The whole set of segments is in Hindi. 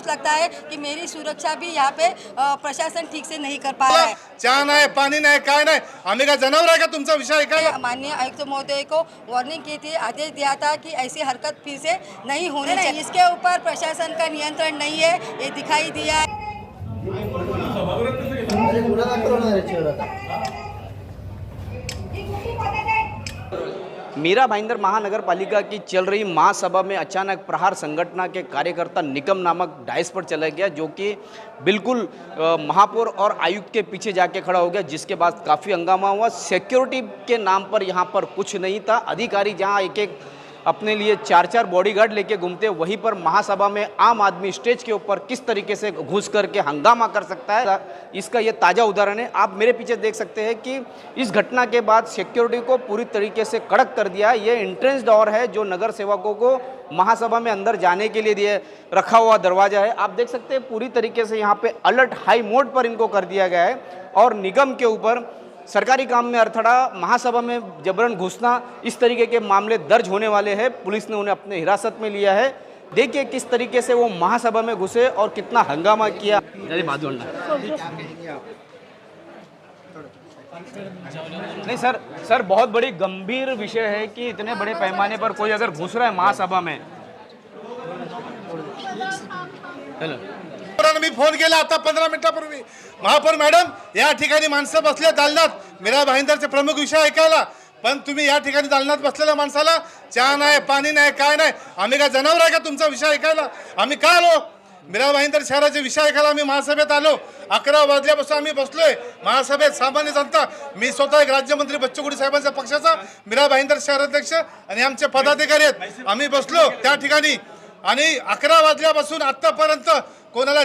महसूस लगता है कि मेरी सुरक्षा भी यहाँ पे प्रशासन ठीक से नहीं कर पा रहा है। चहा नाही, पाणी नाही, काय नाही, आम्ही काय जनावर आहे का तुमचा विषय ऐकायला? माननीय आयुक्त महोदय को वार्निंग की थी, आदेश दिया था कि ऐसी हरकत फिर से नहीं होनी चाहिए। इसके ऊपर प्रशासन का नियंत्रण नहीं है, ये दिखाई दिया है। मीरा भाईंदर महानगर पालिका की चल रही महासभा में अचानक प्रहार संगठन के कार्यकर्ता निकम नामक डाइस पर चला गया, जो कि बिल्कुल महापौर और आयुक्त के पीछे जाके खड़ा हो गया, जिसके बाद काफ़ी हंगामा हुआ। सिक्योरिटी के नाम पर यहाँ पर कुछ नहीं था। अधिकारी जहाँ एक एक अपने लिए 4-4 बॉडीगार्ड लेके घूमते, वहीं पर महासभा में आम आदमी स्टेज के ऊपर किस तरीके से घुस करके हंगामा कर सकता है, इसका ये ताज़ा उदाहरण है। आप मेरे पीछे देख सकते हैं कि इस घटना के बाद सिक्योरिटी को पूरी तरीके से कड़क कर दिया। ये एंट्रेंस डोर है जो नगर सेवकों को महासभा में अंदर जाने के लिए दिए रखा हुआ दरवाजा है। आप देख सकते हैं पूरी तरीके से यहाँ पे अलर्ट हाई मोड पर इनको कर दिया गया है। और निगम के ऊपर सरकारी काम में अड़थड़ा, महासभा में जबरन घुसना, इस तरीके के मामले दर्ज होने वाले हैं। पुलिस ने उन्हें अपने हिरासत में लिया है। देखिए किस तरीके से वो महासभा में घुसे और कितना हंगामा किया। नहीं सर, बहुत बड़ी गंभीर विषय है कि इतने बड़े पैमाने पर कोई अगर घुस रहा है महासभा में। चलो मी फोन केला आता 15 मिनिटापूर्वी, महापौर मॅडम या ठिकाणी माणसं बसले दालनात मीरा भाईंदरचे प्रमुख विषय ऐकायला, पण तुम्ही या ठिकाणी दालनात बसलेल्या माणसाला चहा नाही, पाणी नाही, काय नाही, आम्ही काय जनावर आहे का तुमचा विषय ऐकायला? आम्ही का आलो? मीरा भाईंदर शहराचे विषय ऐकायला आम्ही महासभेत आलो। 11 वाजल्यापासून आम्ही बसलोय महासभेत, सामान्य जनता। मी स्वतः एक राज्यमंत्री बच्चूकुडी साहेबांच्या पक्षाचा, मीरा भाईंदर शहराध्यक्ष आणि आमचे पदाधिकारी आहेत। आम्ही बसलो त्या ठिकाणी आणि 11 वाजल्यापासून आतापर्यंत कोणाला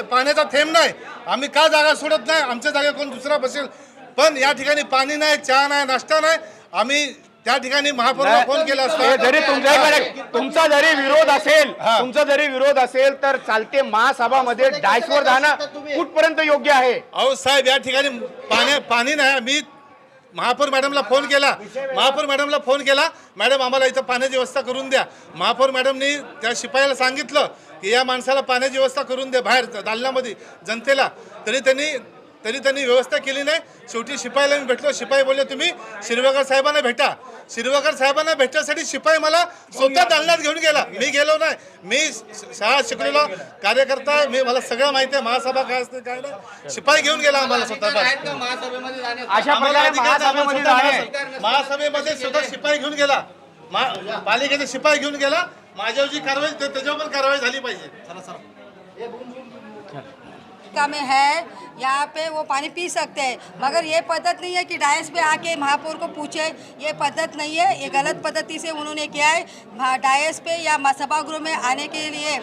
पाण्याचा थेंब नाही। आम्ही का जागा सोडत नाही? आमच्या जागेवर कोण दुसरा बसेल? पण या ठिकाणी पाणी नाही, चहा नाही, नाश्ता नाही। आम्ही त्या ठिकाणी महापौरांना फोन केला असता, जरी तुमचा जरी विरोध असेल तर चालते महासभामध्ये डायसवर जाणं कुठपर्यंत योग्य आहे? अहो साहेब, या ठिकाणी पाणी नाही। मी महापौर मॅडमला फोन केला, मॅडम आम्हाला इथं पाण्याची व्यवस्था करून द्या। महापौर मॅडमनी त्या शिपायाला सांगितलं की या माणसाला पाण्याची व्यवस्था करून द्या बाहेर दालनामध्ये जनतेला, तरी त्यांनी व्यवस्था केली नाही। शेवटी शिपायाला मी भेटलो, शिपाई बोलले तुम्ही शिरवाकर साहेबांना भेटा। शिरवाकर साहेबांना भेटण्यासाठी शिपाई मला स्वतः दालनात घेऊन गेला, मी गेलो नाही। मी शाळा शिकलेला कार्यकर्ता आहे, मला सगळं माहिती आहे महासभा काय असते काय नाही। शिपाई घेऊन गेला आम्हाला स्वतः महासभेमध्ये स्वतः शिपाई घेऊन गेला, पालिकेचा शिपाई घेऊन गेला। माझ्यावर जी कारवाई त्याच्यावर पण कारवाई झाली पाहिजे। में है यहाँ पे वो पानी पी सकते हैं, मगर ये पद्धत नहीं है कि डायस पे आके महापौर को पूछे। ये पद्धत नहीं है, ये गलत पद्धति से उन्होंने किया है। डायस पे या सभागृह में आने के लिए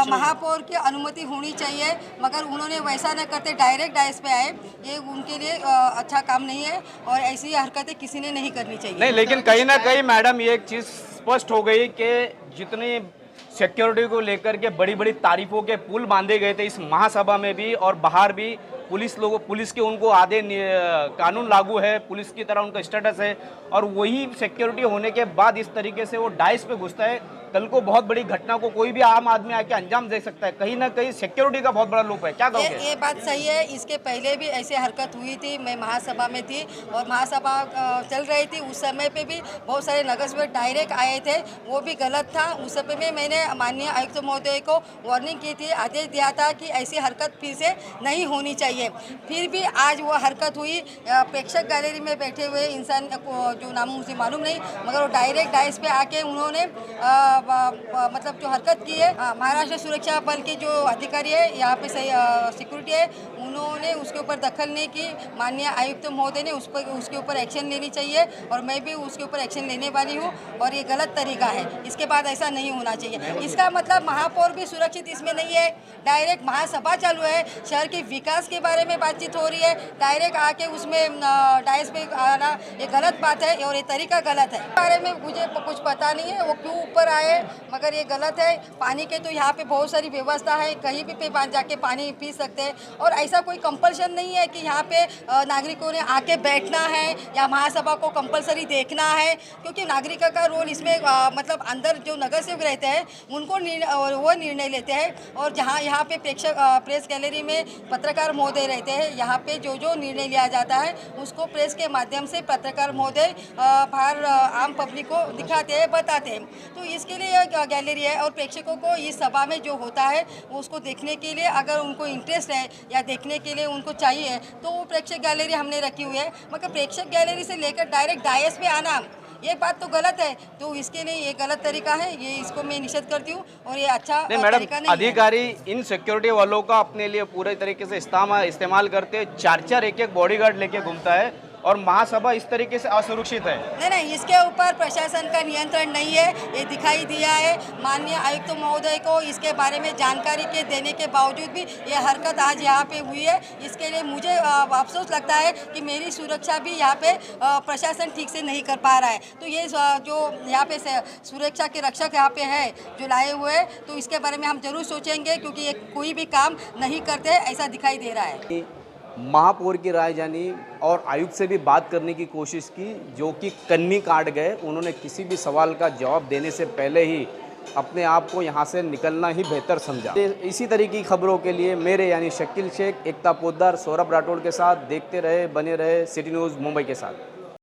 महापौर की अनुमति होनी चाहिए, मगर उन्होंने वैसा न करते डायरेक्ट डायस पे आए। ये उनके लिए अच्छा काम नहीं है और ऐसी हरकतें किसी ने नहीं करनी चाहिए। नहीं, लेकिन कहीं ना कहीं मैडम ये एक चीज़ स्पष्ट हो गई कि जितनी सिक्योरिटी को लेकर के बड़ी बड़ी तारीफों के पुल बांधे गए थे इस महासभा में भी और बाहर भी, पुलिस के उनको आधे कानून लागू है, पुलिस की तरह उनका स्टेटस है, और वही सिक्योरिटी होने के बाद इस तरीके से वो डाइस पे घुसता है। कल को बहुत बड़ी घटना को कोई भी आम आदमी आके अंजाम दे सकता है। कहीं ना कहीं सिक्योरिटी का बहुत बड़ा लोप है, क्या कहोगे? ये बात सही है। इसके पहले भी ऐसे हरकत हुई थी, मैं महासभा में थी और महासभा चल रही थी, उस समय पे भी बहुत सारे नगर सेवक डायरेक्ट आए थे, वो भी गलत था। उस समय में मैंने माननीय आयुक्त महोदय को वार्निंग की थी, आदेश दिया था कि ऐसी हरकत फिर से नहीं होनी चाहिए। फिर भी आज वो हरकत हुई। प्रेक्षक गैलरी में बैठे हुए इंसान को जो नाम मुझे मालूम नहीं, मगर वो डायरेक्ट डाइस पे आके उन्होंने मतलब जो हरकत की है। महाराष्ट्र सुरक्षा बल के जो अधिकारी है यहाँ पे सिक्योरिटी है, उन्होंने उसके ऊपर दखल नहीं की। माननीय आयुक्त महोदय ने उसके ऊपर एक्शन लेनी चाहिए और मैं भी उसके ऊपर एक्शन लेने वाली हूँ, और ये गलत तरीका है। इसके बाद ऐसा नहीं होना चाहिए। इसका मतलब महापौर भी सुरक्षित इसमें नहीं है। डायरेक्ट महासभा चालू है, शहर के विकास के बारे में बातचीत हो रही है, डायरेक्ट आके उसमें डाइस पे आना ये गलत बात है और ये तरीका गलत है। बारे में मुझे कुछ पता नहीं है वो क्यों ऊपर आए, मगर ये गलत है। पानी के तो यहाँ पे बहुत सारी व्यवस्था है, कहीं भी पे जाके पानी पी सकते हैं, और ऐसा कोई कंपल्शन नहीं है कि यहाँ पे नागरिकों ने आके बैठना है या महासभा को कंपलसरी देखना है, क्योंकि नागरिकों का रोल इसमें मतलब अंदर जो नगर सेवक रहते हैं उनको वो निर्णय लेते हैं। और जहाँ यहाँ पे प्रेस गैलरी में पत्रकार महोदय रहते हैं, यहाँ पे जो जो निर्णय लिया जाता है उसको प्रेस के माध्यम से पत्रकार महोदय बाहर आम पब्लिक को दिखाते हैं, बताते हैं। तो इसके लिए गैलरी है और प्रेक्षकों को इस सभा में जो होता है उसको देखने के लिए अगर उनको इंटरेस्ट है या देखने के लिए उनको चाहिए तो वो प्रेक्षक गैलरी हमने रखी हुई है। मगर प्रेक्षक गैलरी से लेकर डायरेक्ट डायस पे आना ये बात तो गलत है। तो इसके लिए ये गलत तरीका है, ये इसको मैं निषेध करती हूँ और ये अच्छा नहीं मैडम, तरीका नहीं है। अधिकारी इन सिक्योरिटी वालों का अपने लिए पूरे तरीके से इस्तेमाल करते, 4-4 एक बॉडीगार्ड लेके घूमता है और महासभा इस तरीके से असुरक्षित है। नहीं, इसके ऊपर प्रशासन का नियंत्रण नहीं है, ये दिखाई दिया है। माननीय आयुक्त महोदय को इसके बारे में जानकारी के देने के बावजूद भी ये हरकत आज यहाँ पे हुई है। इसके लिए मुझे अफसोस लगता है कि मेरी सुरक्षा भी यहाँ पे प्रशासन ठीक से नहीं कर पा रहा है। तो ये जो यहाँ पे सुरक्षा के रक्षक यहाँ पे है जो लाए हुए हैं, तो इसके बारे में हम जरूर सोचेंगे क्योंकि ये कोई भी काम नहीं करते ऐसा दिखाई दे रहा है। महापौर की राय जानी और आयुक्त से भी बात करने की कोशिश की, जो कि कन्नी काट गए। उन्होंने किसी भी सवाल का जवाब देने से पहले ही अपने आप को यहाँ से निकलना ही बेहतर समझा। इसी तरीके की खबरों के लिए मेरे यानी शकील शेख, एकता पोद्दार, सौरभ राठौड़ के साथ देखते रहे, बने रहे सिटी न्यूज़ मुंबई के साथ।